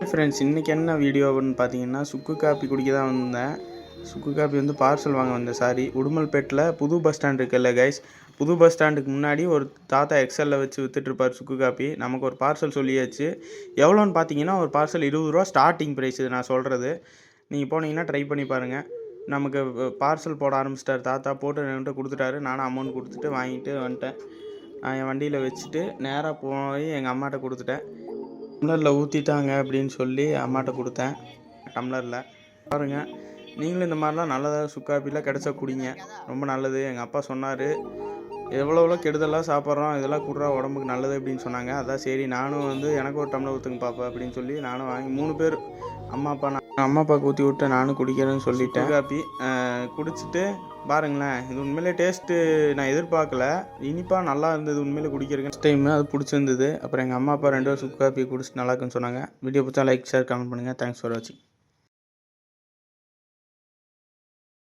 Friends, இன்றைக்கி என்ன வீடியோன்னு பார்த்தீங்கன்னா, சுக்கு காப்பி குடிக்க தான் வந்தேன். சுக்கு காப்பி வந்து பார்சல் வாங்க வந்தேன். உடுமல்பேட்டில் புது பஸ் ஸ்டாண்ட் இருக்குல்ல கைஸ், புது பஸ் ஸ்டாண்டுக்கு முன்னாடி ஒரு தாத்தா எக்ஸலில் வச்சு விற்றுட்ருப்பார் சுக்கு காப்பி. நமக்கு ஒரு பார்சல் சொல்லியாச்சு. எவ்வளோன்னு பார்த்தீங்கன்னா, ஒரு பார்சல் 20 ரூபா ஸ்டார்டிங் ப்ரைஸ். இது நான் சொல்கிறது. நீங்கள் போனீங்கன்னா ட்ரை பண்ணி பாருங்கள். நமக்கு பார்சல் போட ஆரம்பிச்சிட்டார் தாத்தா. போட்டு என்கிட்ட கொடுத்துட்டாரு. நானும் அமௌண்ட் கொடுத்துட்டு வாங்கிட்டு வந்துட்டேன். என் வண்டியில் வச்சுட்டு நேராக போய் எங்கள் அம்மாட்ட கொடுத்துட்டேன். டம்ளரில் ஊற்றிட்டாங்க அப்படின்னு சொல்லி அம்மாட்ட கொடுத்தேன். டம்ளரில் பாருங்கள், நீங்களும் இந்த மாதிரிலாம் நல்லதாக சுக்காப்பிலாம் கிடச்சா குடிங்க, ரொம்ப நல்லது. எங்கள் அப்பா சொன்னார், எவ்வளோ கெடுதலாக சாப்பிட்றோம், இதெல்லாம் குடுறா உடம்புக்கு நல்லது அப்படின்னு சொன்னாங்க. அதான் சரி நானும் வந்து எனக்கு ஒரு டம்ளர் ஊற்றுங்க பாப்பா அப்படின்னு சொல்லி நானும் வாங்கி 3 பேர் அம்மா அப்பாவுக்கு ஊற்றி விட்டு நானும் குடிக்கிறேன்னு சொல்லிட்டேன். காப்பி குடிச்சிட்டு பாருங்களேன், இது உண்மையிலே டேஸ்ட்டு நான் எதிர்பார்க்கல. இனிப்பாக நல்லா இருந்தது உண்மையிலே குடிக்கிறதுக்கு. நெக்ஸ்ட் டைம் அது பிடிச்சிருந்தது. அப்புறம் எங்கள் அம்மா அப்பா 2 பேரும் சுக்கு காப்பி குடிச்சிட்டு நல்லா இருக்குன்னு சொன்னாங்க. வீடியோ பிடிச்சா லைக், ஷேர், கமெண்ட் பண்ணுங்கள். தேங்க்ஸ் ஃபார் வாட்சிங்.